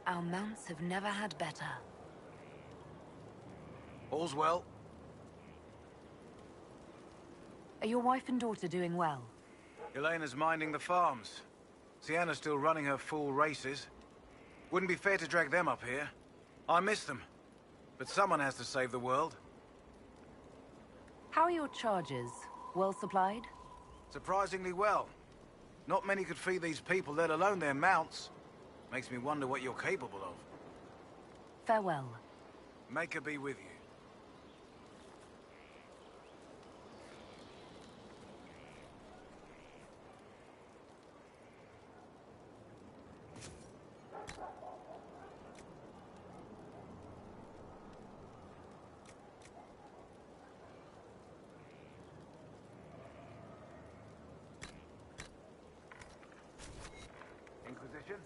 Our mounts have never had better. All's well. Are your wife and daughter doing well? Elena's minding the farms. Sienna's still running her fool races. Wouldn't be fair to drag them up here. I miss them. But someone has to save the world. How are your charges? Well supplied? Surprisingly well. Not many could feed these people, let alone their mounts. Makes me wonder what you're capable of. Farewell. Make her be with you. Inquisition?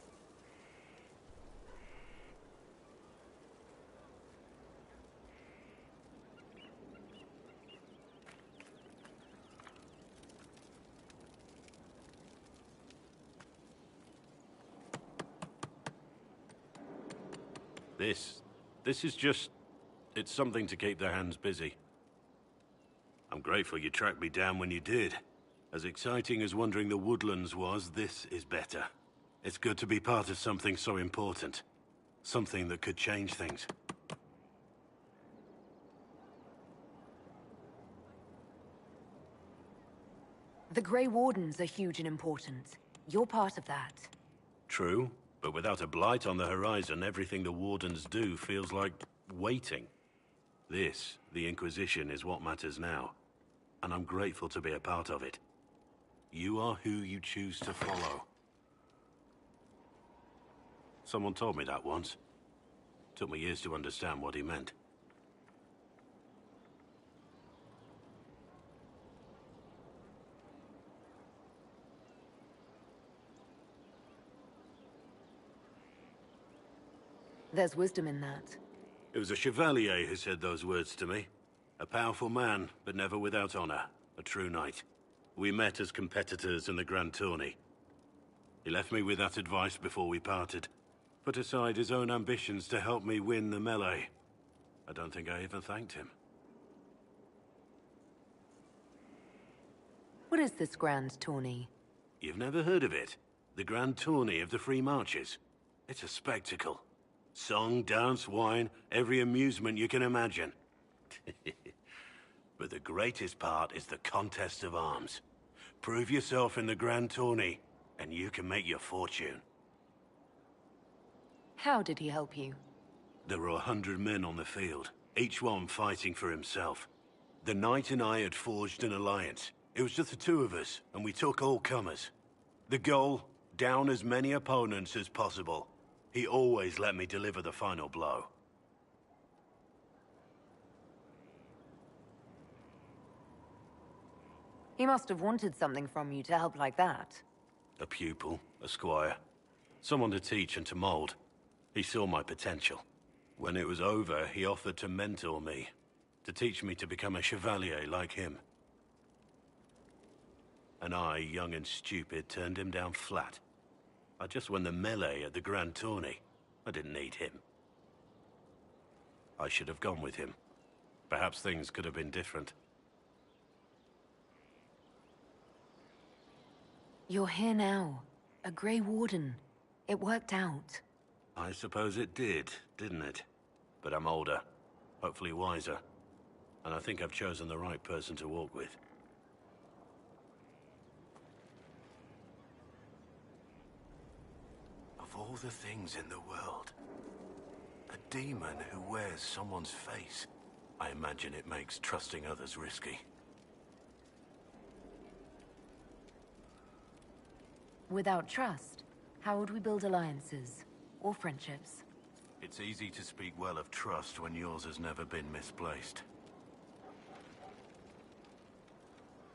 This is just... it's something to keep their hands busy. I'm grateful you tracked me down when you did. As exciting as wandering the woodlands was, this is better. It's good to be part of something so important. Something that could change things. The Grey Wardens are huge and important. You're part of that. True, but without a blight on the horizon, everything the Wardens do feels like waiting. This, the Inquisition, is what matters now. And I'm grateful to be a part of it. You are who you choose to follow. Someone told me that once. Took me years to understand what he meant. There's wisdom in that. It was a chevalier who said those words to me. A powerful man, but never without honor. A true knight. We met as competitors in the Grand Tourney. He left me with that advice before we parted. Put aside his own ambitions to help me win the melee. I don't think I even thanked him. What is this Grand Tourney? You've never heard of it? The Grand Tourney of the Free Marches. It's a spectacle. Song, dance, wine, every amusement you can imagine. But the greatest part is the contest of arms. Prove yourself in the Grand Tourney, and you can make your fortune. How did he help you? There were 100 men on the field, each one fighting for himself. The knight and I had forged an alliance. It was just the two of us, and we took all comers. The goal, down as many opponents as possible. He always let me deliver the final blow. He must have wanted something from you to help like that. A pupil, a squire. Someone to teach and to mold. He saw my potential. When it was over, he offered to mentor me. To teach me to become a chevalier like him. And I, young and stupid, turned him down flat. I just won the melee at the Grand Tourney. I didn't need him. I should have gone with him. Perhaps things could have been different. You're here now. A Grey Warden. It worked out. I suppose it did, didn't it? But I'm older. Hopefully wiser. And I think I've chosen the right person to walk with. Of all the things in the world, a demon who wears someone's face. I imagine it makes trusting others risky. Without trust, how would we build alliances? Or friendships? It's easy to speak well of trust when yours has never been misplaced.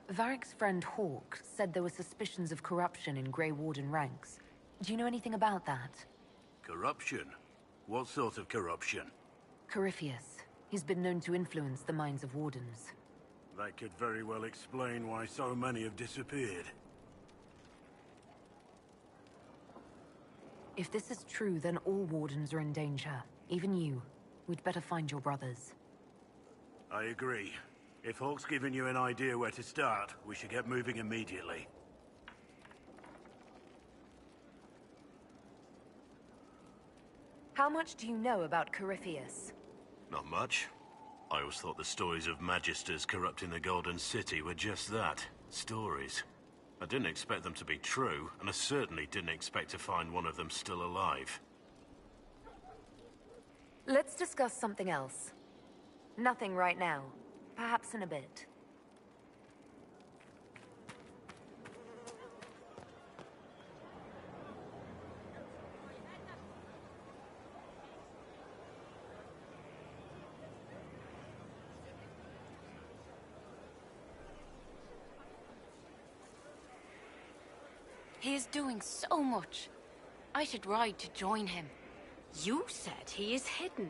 Varric's friend Hawk said there were suspicions of corruption in Grey Warden ranks. Do you know anything about that? Corruption? What sort of corruption? Corypheus. He's been known to influence the minds of Wardens. That could very well explain why so many have disappeared. If this is true, then all Wardens are in danger. Even you. We'd better find your brothers. I agree. If Hawk's given you an idea where to start, we should get moving immediately. How much do you know about Corypheus? Not much. I always thought the stories of Magisters corrupting the Golden City were just that. Stories. I didn't expect them to be true, and I certainly didn't expect to find one of them still alive. Let's discuss something else. Nothing right now. Perhaps in a bit. He is doing so much. I should ride to join him. You said he is hidden.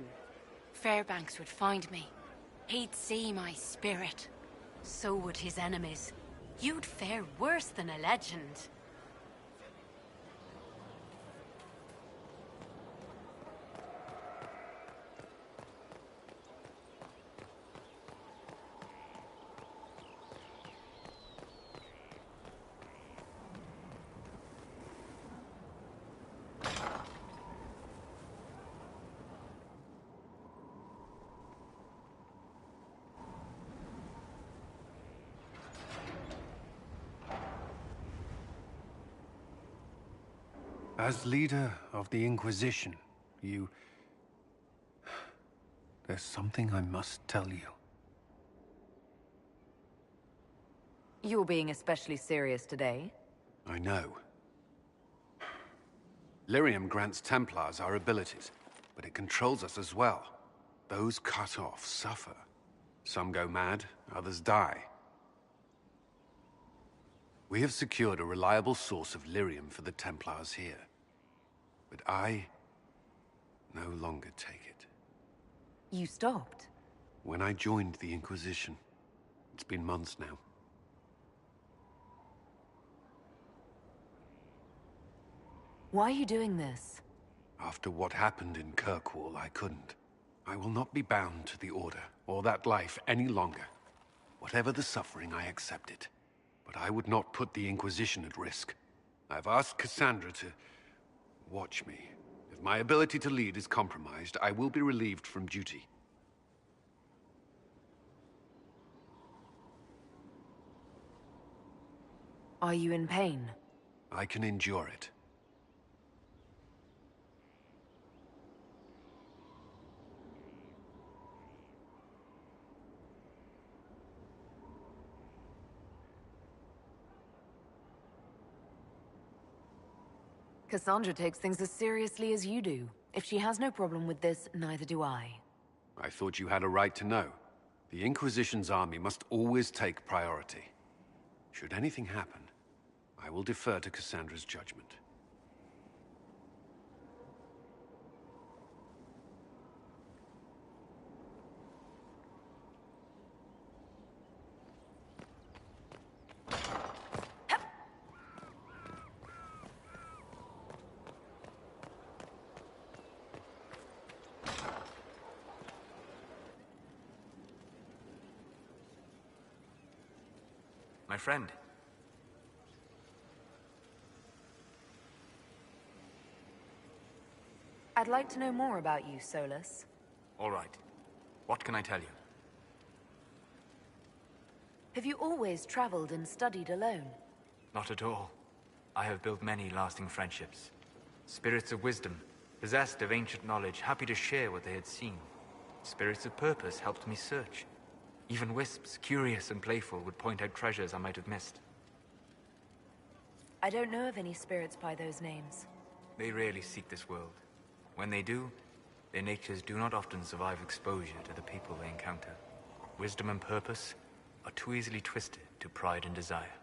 Fairbanks would find me. He'd see my spirit. So would his enemies. You'd fare worse than a legend. As leader of the Inquisition, there's something I must tell you. You're being especially serious today. I know. Lyrium grants Templars our abilities, but it controls us as well. Those cut off suffer. Some go mad, others die. We have secured a reliable source of lyrium for the Templars here. But I no longer take it. You stopped? When I joined the Inquisition. It's been months now. Why are you doing this? After what happened in Kirkwall, I couldn't. I will not be bound to the Order, or that life any longer. Whatever the suffering, I accept it. But I would not put the Inquisition at risk. I've asked Cassandra to watch me. If my ability to lead is compromised, I will be relieved from duty. Are you in pain? I can endure it. Cassandra takes things as seriously as you do. If she has no problem with this, neither do I. I thought you had a right to know. The Inquisition's army must always take priority. Should anything happen, I will defer to Cassandra's judgment. My friend. I'd like to know more about you, Solus. All right. What can I tell you? Have you always traveled and studied alone? Not at all. I have built many lasting friendships. Spirits of wisdom, possessed of ancient knowledge, happy to share what they had seen. Spirits of purpose helped me search. Even wisps, curious and playful, would point out treasures I might have missed. I don't know of any spirits by those names. They rarely seek this world. When they do, their natures do not often survive exposure to the people they encounter. Wisdom and purpose are too easily twisted to pride and desire.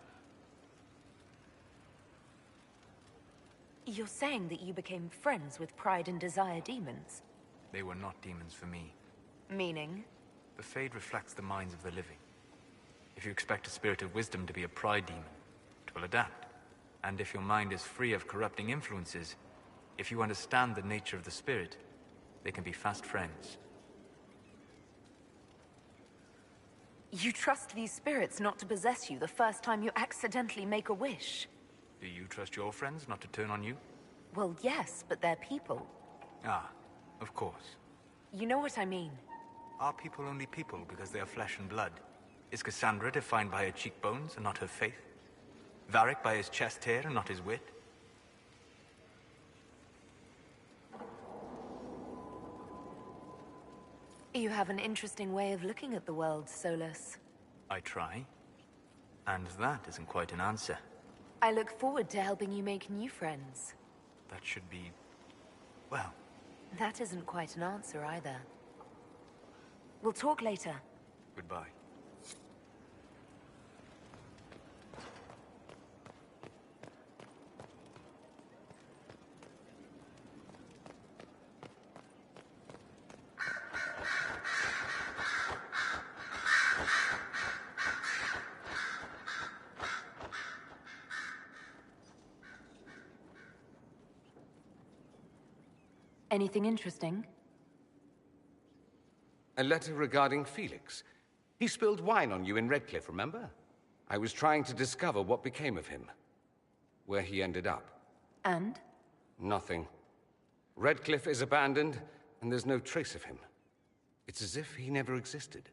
You're saying that you became friends with Pride and Desire demons? They were not demons for me. Meaning? The Fade reflects the minds of the living. If you expect a spirit of wisdom to be a pride demon, it will adapt. And if your mind is free of corrupting influences, If you understand the nature of the spirit, they can be fast friends. You trust these spirits not to possess you the first time you accidentally make a wish? Do you trust your friends not to turn on you? Well, yes, but they're people. Ah, of course. You know what I mean. Are people only people because they are flesh and blood? Is Cassandra defined by her cheekbones and not her faith? Varric by his chest hair and not his wit? You have an interesting way of looking at the world, Solus. I try. And that isn't quite an answer. I look forward to helping you make new friends. That should be... well... That isn't quite an answer either. We'll talk later. Goodbye. Anything interesting? A letter regarding Felix. He spilled wine on you in Redcliffe, remember? I was trying to discover what became of him. Where he ended up. And? Nothing. Redcliffe is abandoned, and there's no trace of him. It's as if he never existed.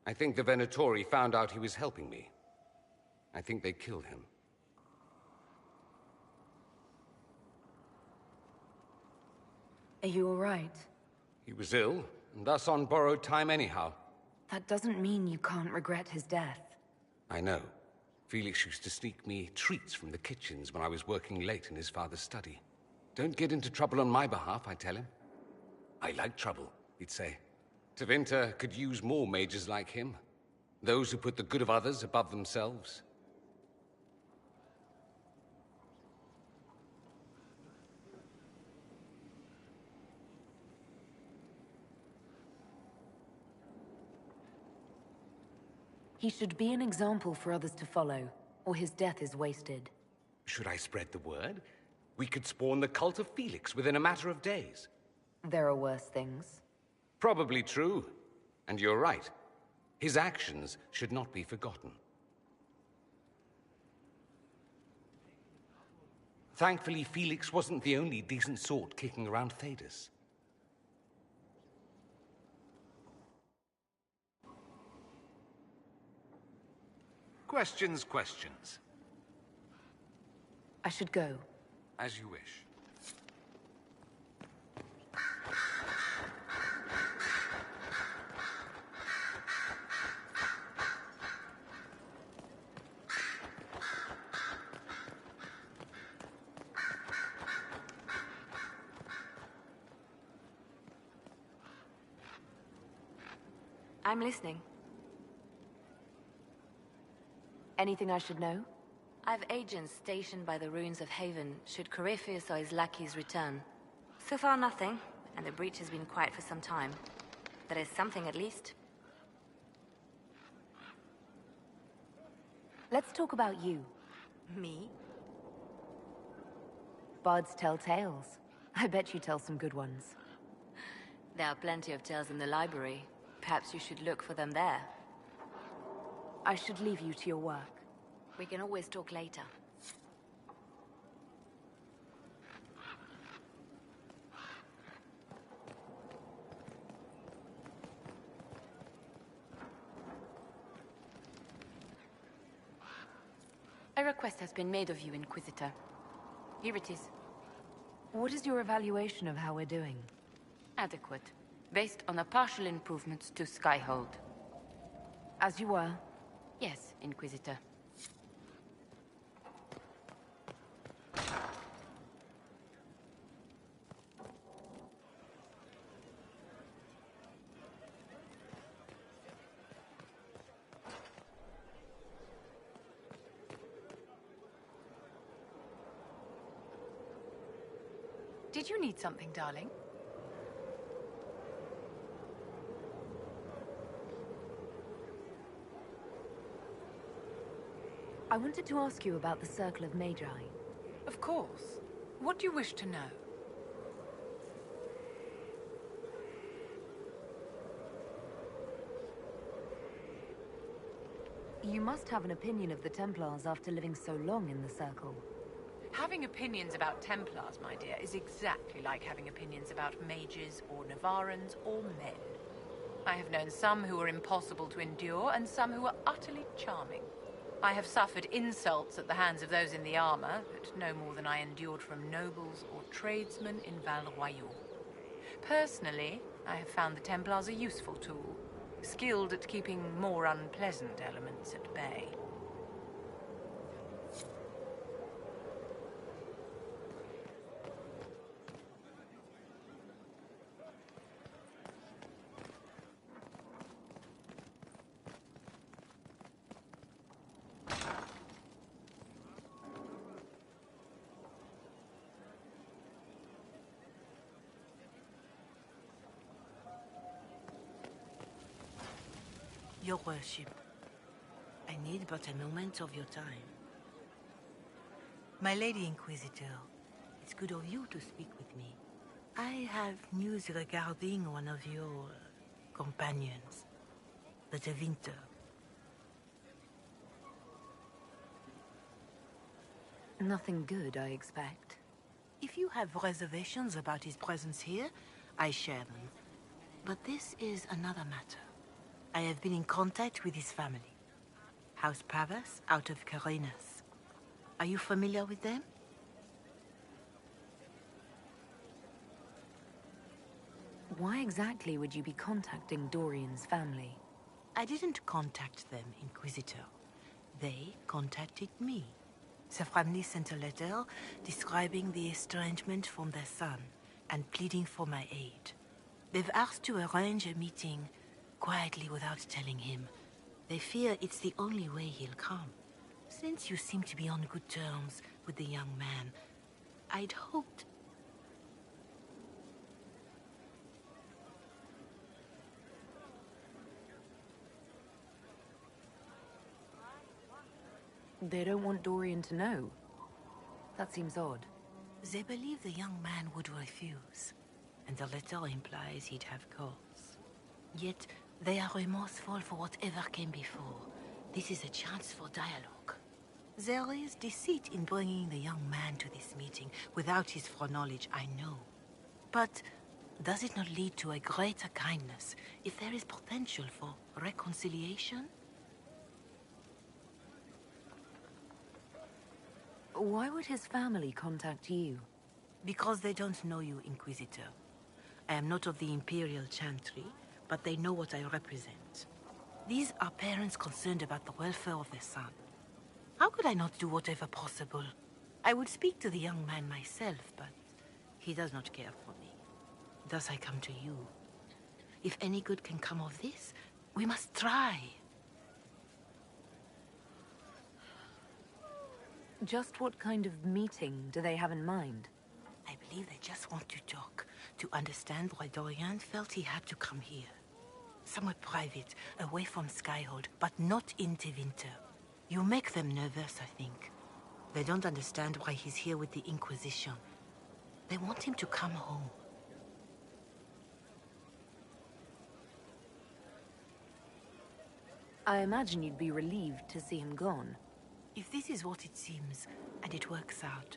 I think the Venatori found out he was helping me. I think they killed him. Are you all right? He was ill, and thus on borrowed time anyhow. That doesn't mean you can't regret his death. I know. Felix used to sneak me treats from the kitchens when I was working late in his father's study. Don't get into trouble on my behalf, I tell him. I like trouble, he'd say. Tevinter could use more mages like him. Those who put the good of others above themselves. He should be an example for others to follow, or his death is wasted. Should I spread the word? We could spawn the cult of Felix within a matter of days. There are worse things. Probably true. And you're right. His actions should not be forgotten. Thankfully, Felix wasn't the only decent sort kicking around Thedas. Questions, questions. I should go. As you wish. I'm listening. Anything I should know? I've agents stationed by the ruins of Haven, should Corypheus or his lackeys return. So far nothing, and the breach has been quiet for some time. There is something at least. Let's talk about you. Me? Bards tell tales. I bet you tell some good ones. There are plenty of tales in the library. Perhaps you should look for them there. I should leave you to your work. We can always talk later. A request has been made of you, Inquisitor. Here it is. What is your evaluation of how we're doing? Adequate. Based on the partial improvements to Skyhold. As you were. Yes, Inquisitor. Did you need something, darling? I wanted to ask you about the Circle of Magi. Of course. What do you wish to know? You must have an opinion of the Templars after living so long in the Circle. Having opinions about Templars, my dear, is exactly like having opinions about mages or Navarrans or men. I have known some who are impossible to endure and some who are utterly charming. I have suffered insults at the hands of those in the armor, but no more than I endured from nobles or tradesmen in Val Royaux. Personally, I have found the Templars a useful tool, skilled at keeping more unpleasant elements at bay. Your worship, I need but a moment of your time. My Lady Inquisitor, it's good of you to speak with me. I have news regarding one of your companions, the De Winter. Nothing good, I expect. If you have reservations about his presence here, I share them. But this is another matter. I have been in contact with his family. House Pavas out of Carenas. Are you familiar with them? Why exactly would you be contacting Dorian's family? I didn't contact them, Inquisitor. They contacted me. The family sent a letter describing the estrangement from their son and pleading for my aid. They've asked to arrange a meeting quietly without telling him. They fear it's the only way he'll come. Since you seem to be on good terms with the young man, I'd hoped... They don't want Dorian to know. That seems odd. They believe the young man would refuse, and the letter implies he'd have cause. Yet, they are remorseful for whatever came before. This is a chance for dialogue. There is deceit in bringing the young man to this meeting without his foreknowledge, I know. But does it not lead to a greater kindness if there is potential for reconciliation? Why would his family contact you? Because they don't know you, Inquisitor. I am not of the Imperial Chantry, but they know what I represent. These are parents concerned about the welfare of their son. How could I not do whatever possible? I would speak to the young man myself, but he does not care for me. Thus I come to you. If any good can come of this, we must try. Just what kind of meeting do they have in mind? I believe they just want to talk, to understand why Dorian felt he had to come here. Somewhere private, away from Skyhold, but not in Winter. You make them nervous, I think. They don't understand why he's here with the Inquisition. They want him to come home. I imagine you'd be relieved to see him gone. If this is what it seems, and it works out,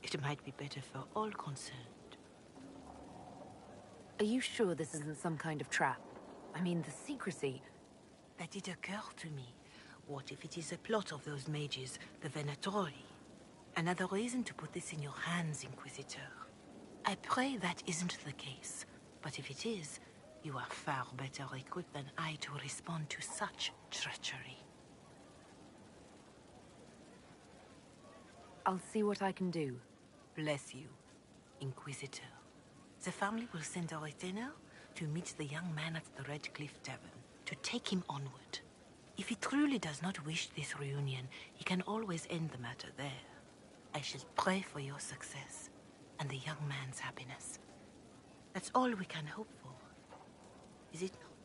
it might be better for all concerned. Are you sure this isn't some kind of trap? I mean, the secrecy... That did occur to me. What if it is a plot of those mages, the Venatori? Another reason to put this in your hands, Inquisitor. I pray that isn't the case, but if it is, you are far better equipped than I to respond to such treachery. I'll see what I can do. Bless you, Inquisitor. The family will send a retainer to meet the young man at the Red Cliff Tavern, to take him onward. If he truly does not wish this reunion, he can always end the matter there. I shall pray for your success, and the young man's happiness. That's all we can hope for, is it not?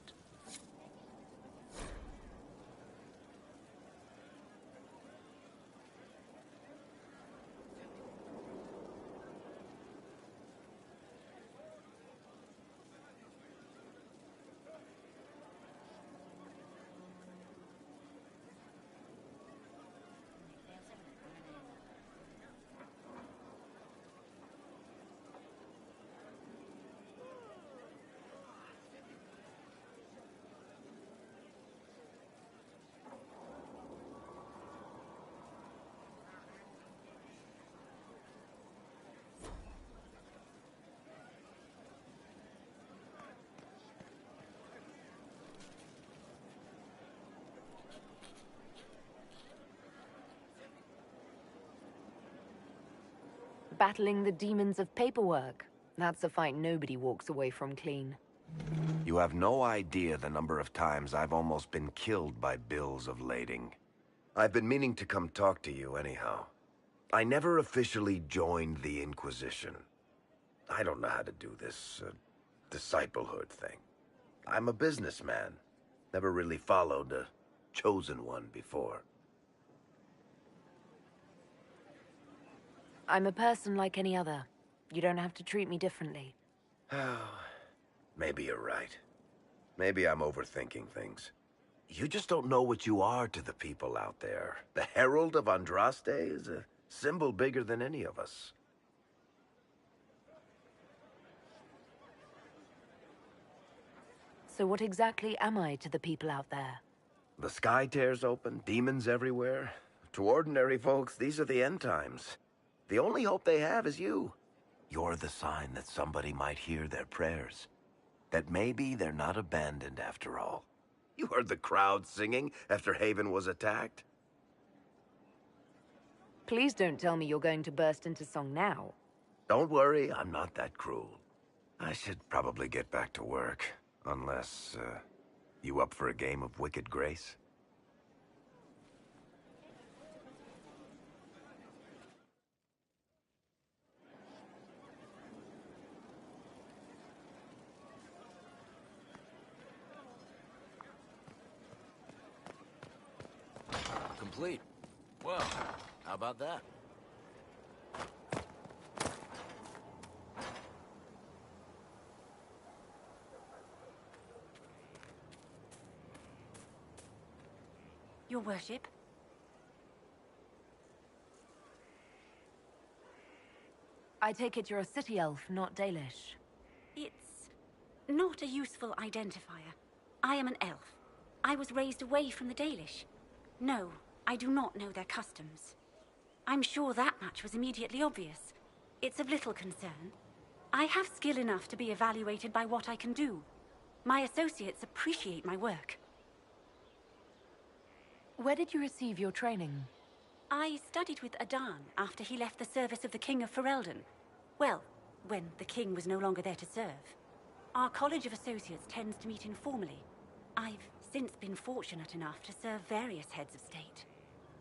Battling the demons of paperwork. That's a fight nobody walks away from clean. You have no idea the number of times I've almost been killed by bills of lading. I've been meaning to come talk to you anyhow. I never officially joined the Inquisition. I don't know how to do this, disciplehood thing. I'm a businessman. Never really followed a chosen one before. I'm a person like any other. You don't have to treat me differently. Maybe you're right. Maybe I'm overthinking things. You just don't know what you are to the people out there. The Herald of Andraste is a symbol bigger than any of us. So what exactly am I to the people out there? The sky tears open, demons everywhere. To ordinary folks, these are the end times. The only hope they have is you. You're the sign that somebody might hear their prayers. That maybe they're not abandoned after all. You heard the crowd singing after Haven was attacked? Please don't tell me you're going to burst into song now. Don't worry, I'm not that cruel. I should probably get back to work. Unless, you up for a game of Wicked Grace? Complete. Well, how about that? Your worship? I take it you're a city elf, not Dalish. It's not a useful identifier. I am an elf. I was raised away from the Dalish. No, I do not know their customs. I'm sure that much was immediately obvious. It's of little concern. I have skill enough to be evaluated by what I can do. My associates appreciate my work. Where did you receive your training? I studied with Adan after he left the service of the King of Ferelden. Well, when the king was no longer there to serve. Our College of Associates tends to meet informally. I've since been fortunate enough to serve various heads of state.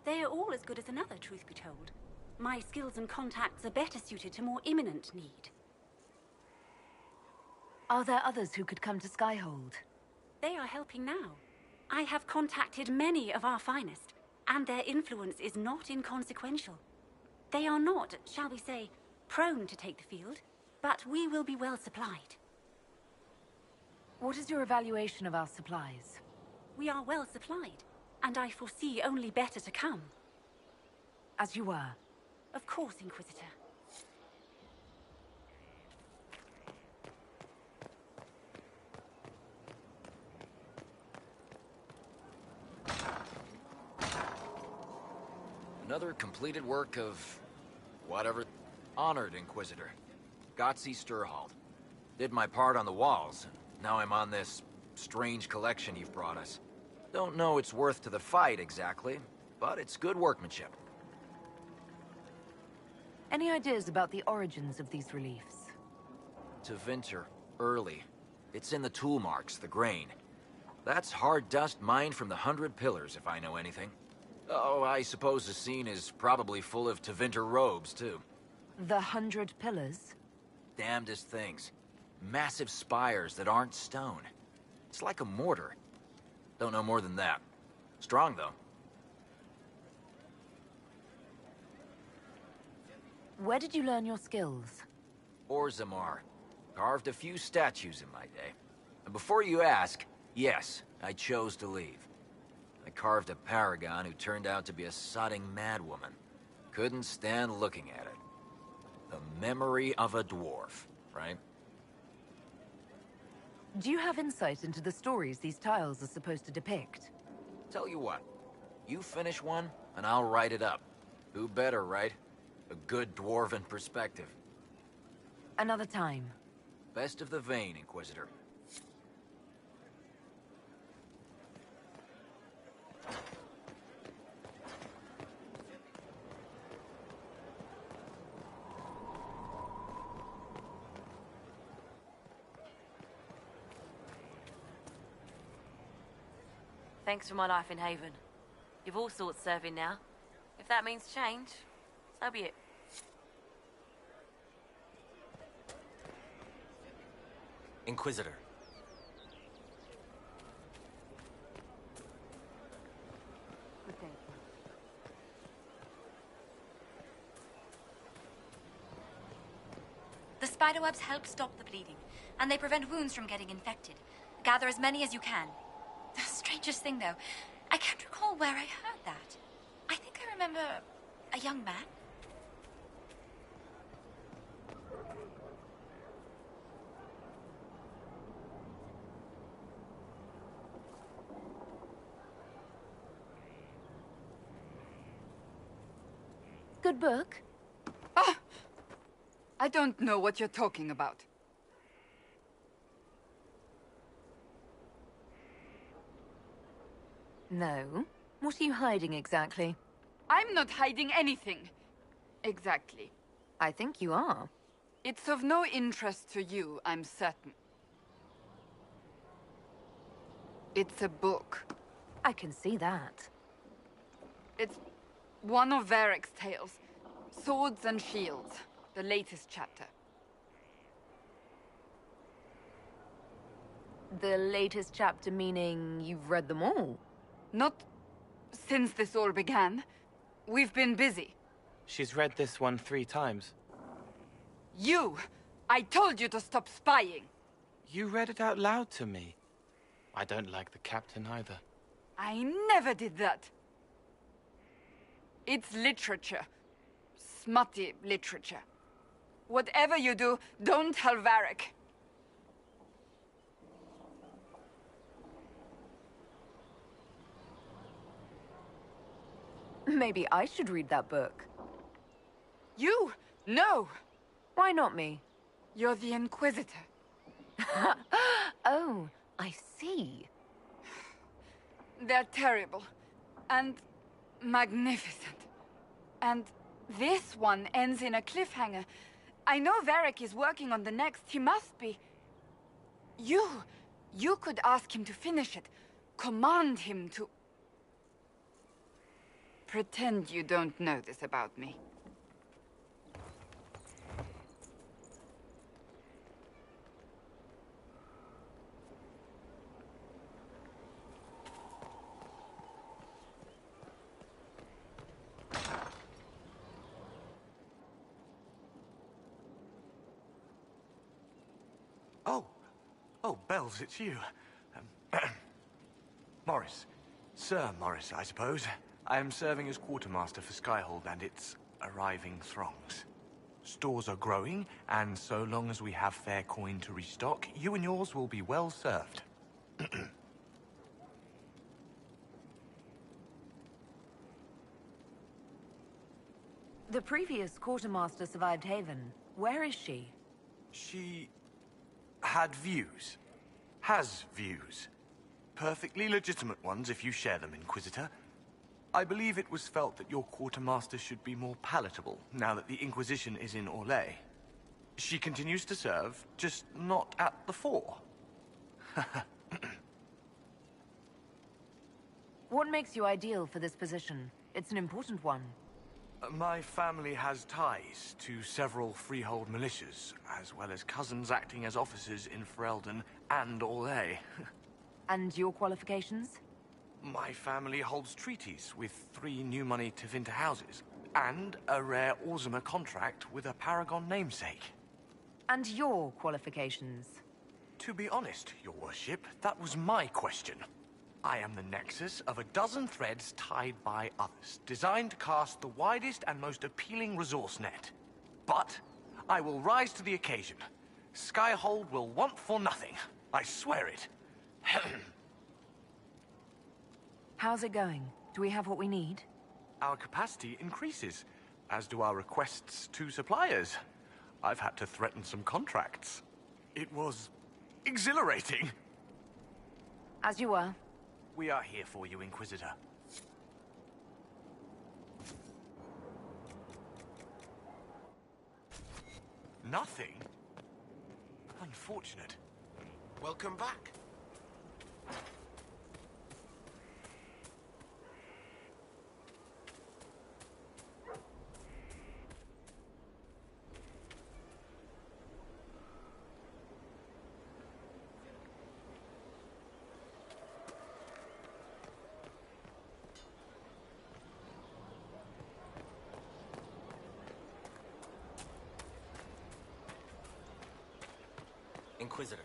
They are all as good as another, truth be told. My skills and contacts are better suited to more imminent need. Are there others who could come to Skyhold? They are helping now. I have contacted many of our finest, and their influence is not inconsequential. They are not, shall we say, prone to take the field, but we will be well supplied. What is your evaluation of our supplies? We are well supplied, and I foresee only better to come. As you were. Of course, Inquisitor. Another completed work of... whatever. Honored Inquisitor. Gotzi Sturhald. Did my part on the walls. Now I'm on this strange collection you've brought us. Don't know its worth to the fight exactly, but it's good workmanship. Any ideas about the origins of these reliefs? Tevinter, early. It's in the tool marks, the grain. That's hard dust mined from the 100 Pillars, if I know anything. Oh, I suppose the scene is probably full of Tevinter robes, too. The 100 Pillars? Damnedest things. Massive spires that aren't stone. It's like a mortar. Don't know more than that. Strong, though. Where did you learn your skills? Orzammar. Carved a few statues in my day. And before you ask, yes, I chose to leave. I carved a paragon who turned out to be a sodding madwoman. Couldn't stand looking at it. The memory of a dwarf, right? Do you have insight into the stories these tiles are supposed to depict? Tell you what, you finish one, and I'll write it up. Who better, right? A good dwarven perspective. Another time. Best of the vein, Inquisitor. Thanks for my life in Haven. You've all sorts serving now. If that means change, so be it. Inquisitor. The spiderwebs help stop the bleeding, and they prevent wounds from getting infected. Gather as many as you can. The strangest thing, though, I can't recall where I heard that. I think I remember a young man. Good book? Ah! I don't know what you're talking about. No. What are you hiding exactly? I'm not hiding anything. Exactly. I think you are. It's of no interest to you, I'm certain. It's a book. I can see that. It's one of Varric's tales. Swords and Shields. The latest chapter. The latest chapter meaning you've read them all? Not since this all began. We've been busy. She's read this one 3 times. You! I told you to stop spying! You read it out loud to me. I don't like the captain either. I never did that. It's literature. Smutty literature. Whatever you do, don't tell Varric. Maybe I should read that book. You? No! Why not me? You're the Inquisitor. Oh, I see. They're terrible. And magnificent. And this one ends in a cliffhanger. I know Varric is working on the next. He must be. You could ask him to finish it. Command him to... Pretend you don't know this about me. Oh, Bells, it's you. Morris. Sir Morris, I suppose. I am serving as quartermaster for Skyhold and its arriving throngs. Stores are growing, and so long as we have fair coin to restock, you and yours will be well served. The previous quartermaster survived Haven. Where is she? She had views. Has views. Perfectly legitimate ones if you share them, Inquisitor. I believe it was felt that your quartermaster should be more palatable now that the Inquisition is in ELLE. She continues to serve, just not at the fore. What makes you ideal for this position? It's an important one. My family has ties to several freehold militias, as well as cousins acting as officers in Ferelden and ELLE. And your qualifications? My family holds treaties with 3 new money Tevinter houses, and a rare Orzuma contract with a Paragon namesake. And your qualifications? To be honest, your worship, that was my question. I am the nexus of a dozen threads tied by others, designed to cast the widest and most appealing resource net. But I will rise to the occasion. Skyhold will want for nothing. I swear it. How's it going? Do we have what we need? Our capacity increases, as do our requests to suppliers. I've had to threaten some contracts. It was exhilarating. As you were. We are here for you, Inquisitor. Nothing? Unfortunate. Welcome back. Inquisitor.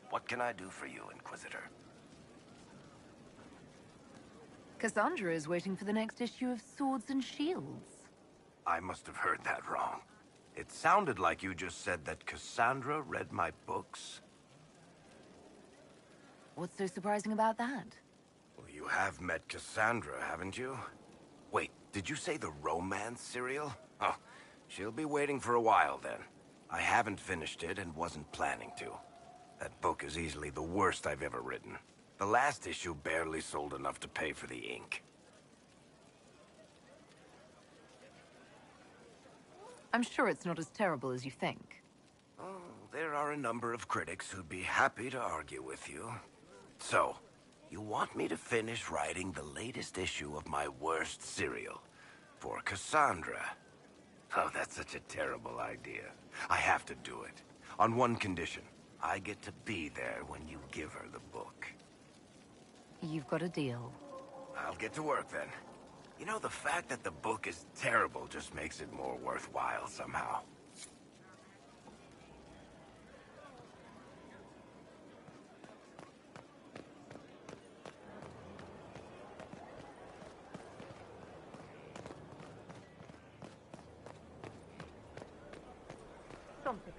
What can I do for you, Inquisitor? Cassandra is waiting for the next issue of Swords and Shields. I must have heard that wrong. It sounded like you just said that Cassandra read my books. What's so surprising about that? Well, you have met Cassandra, haven't you? Wait, did you say the romance serial? Oh, she'll be waiting for a while then. I haven't finished it and wasn't planning to. That book is easily the worst I've ever written. The last issue barely sold enough to pay for the ink. I'm sure it's not as terrible as you think. Oh, there are a number of critics who'd be happy to argue with you. So, you want me to finish writing the latest issue of my worst serial for Cassandra? Oh, that's such a terrible idea. I have to do it. On one condition. I get to be there when you give her the book. You've got a deal. I'll get to work then. You know, the fact that the book is terrible just makes it more worthwhile somehow. Something.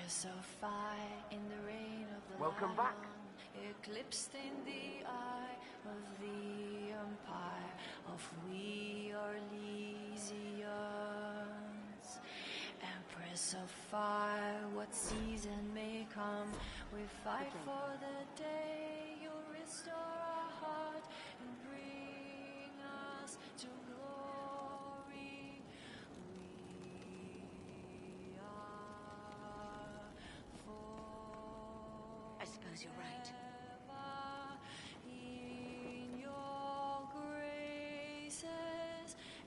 So fire in the reign of the Welcome lion, back. eclipsed in the eye of the empire of we are Elysians. Empress of fire, what season may come, we fight for the day you'll restore our heart and bring us to glory. I suppose you're right.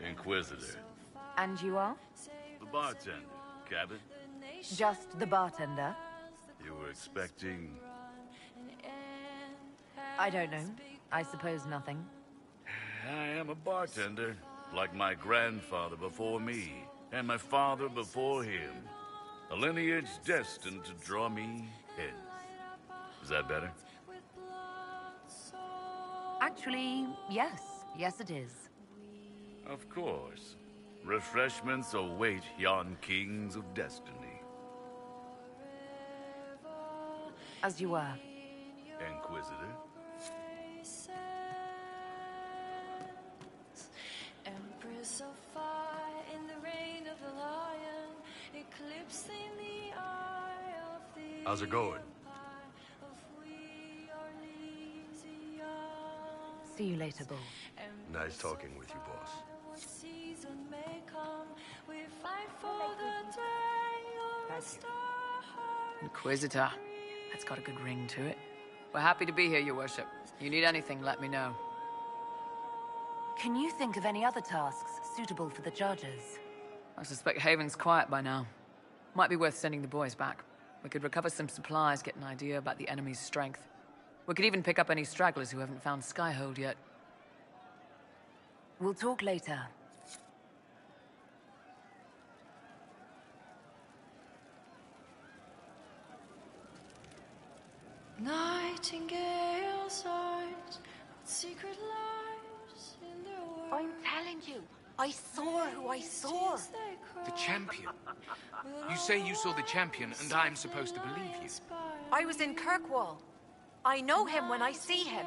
Inquisitor. And you are? The bartender. Cabin? Just the bartender? You were expecting... I don't know. I suppose nothing. I am a bartender, like my grandfather before me, and my father before him. A lineage destined to draw me in. Is that better? Actually, yes. Yes, it is. Of course. Refreshments await yon kings of destiny. As you were. Inquisitor. Empress of fire in the reign of the lion, eclipsing the eye of the How's it going? See you later, Bull. Nice talking with you, boss. Inquisitor. That's got a good ring to it. We're happy to be here, Your Worship. You need anything, let me know. Can you think of any other tasks suitable for the judges? I suspect Haven's quiet by now. Might be worth sending the boys back. We could recover some supplies, get an idea about the enemy's strength. We could even pick up any stragglers who haven't found Skyhold yet. We'll talk later. Nightingale's eyes, what secret lies in their world. I'm telling you, I saw who I saw. The champion. You say you saw the champion, and I'm supposed to believe you. I was in Kirkwall. I know him when I see him.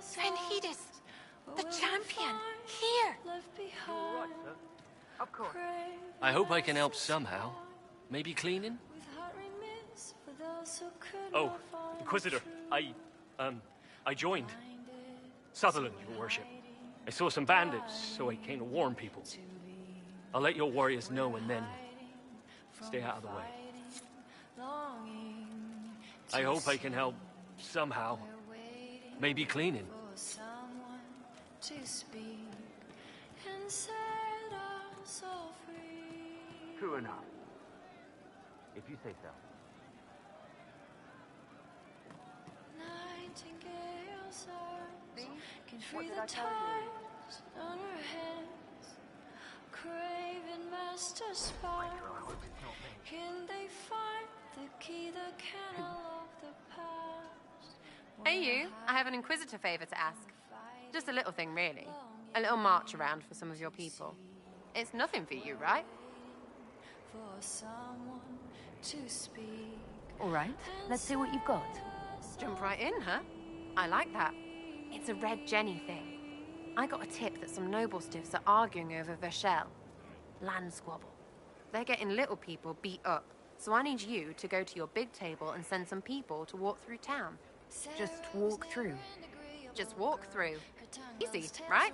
Fenhedis, the champion, here. You're right, sir. Of course. I hope I can help somehow. Maybe cleaning? Oh, Inquisitor, I joined. Sutherland, Your Worship. I saw some bandits, so I came to warn people. I'll let your warriors know and then stay out of the way. I hope I can help somehow. Maybe cleaning. To speak, and set us all free. True enough. If you say so. Nightingale's arms can free the tides on her hands. Craving master sparks. Can they find the key, the kennel of the past? Hey you, I have an Inquisitor favor to ask. Just a little thing, really. A little march around for some of your people. It's nothing for you, right? For someone to speak. All right, let's see what you've got. Jump right in, huh? I like that. It's a Red Jenny thing. I got a tip that some noble stiffs are arguing over Vershel. Land squabble. They're getting little people beat up. So I need you to go to your big table and send some people to walk through town. Just walk through. Just walk through. Easy, right?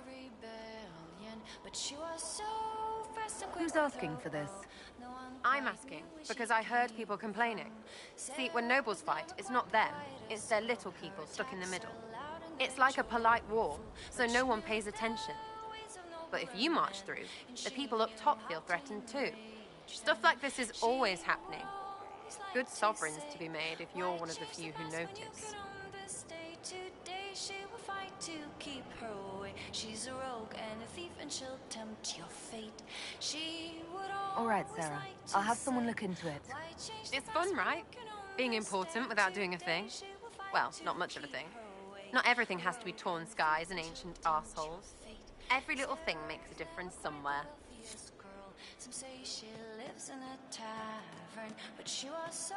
Who's asking for this? I'm asking because I heard people complaining. See, when nobles fight, it's not them, it's their little people stuck in the middle. It's like a polite war, so no one pays attention. But if you march through, the people up top feel threatened too. Stuff like this is always happening. Good sovereigns to be made if you're one of the few who notice. Today she will fight to keep her away. She's a rogue and a thief, and she'll tempt your fate. She would All right, Sarah. I'll have someone look into it. It's fun, right? Being important without doing a thing. Well, not much of a thing. Not everything has to be torn skies and ancient arseholes. Every little thing makes a difference somewhere. Some say she lives in a tavern, but she was so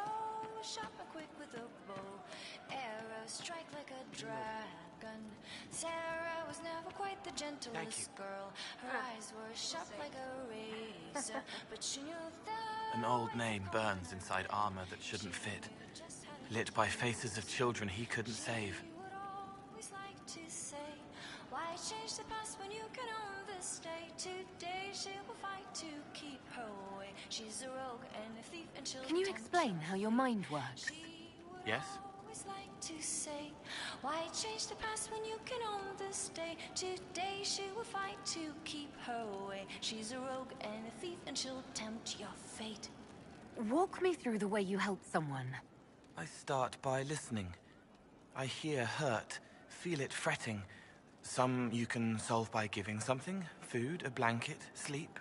sharp and quick with a bow. Arrows strike like a dragon. Sarah was never quite the gentlest girl. Her eyes were sharp like a razor, but she knew that An old name burns inside armor that shouldn't fit, lit by faces of children he couldn't save. always like to say, why change the past when you can own this day? Today she will fight to keep her away. She's a rogue and a thief, and she'll Can you tempt explain how your mind works? Yes? always like to say, why change the past when you can own this day? Today she will fight to keep her away. She's a rogue and a thief, and she'll tempt your fate. Walk me through the way you help someone. I start by listening. I hear hurt, feel it fretting. Some you can solve by giving something, food, a blanket, sleep.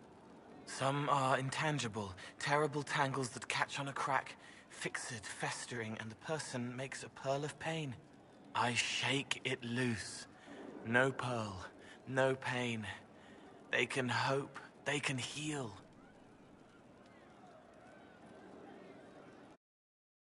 Some are intangible, terrible tangles that catch on a crack, fixed, festering, and the person makes a pearl of pain. I shake it loose. No pearl, no pain. They can hope, they can heal.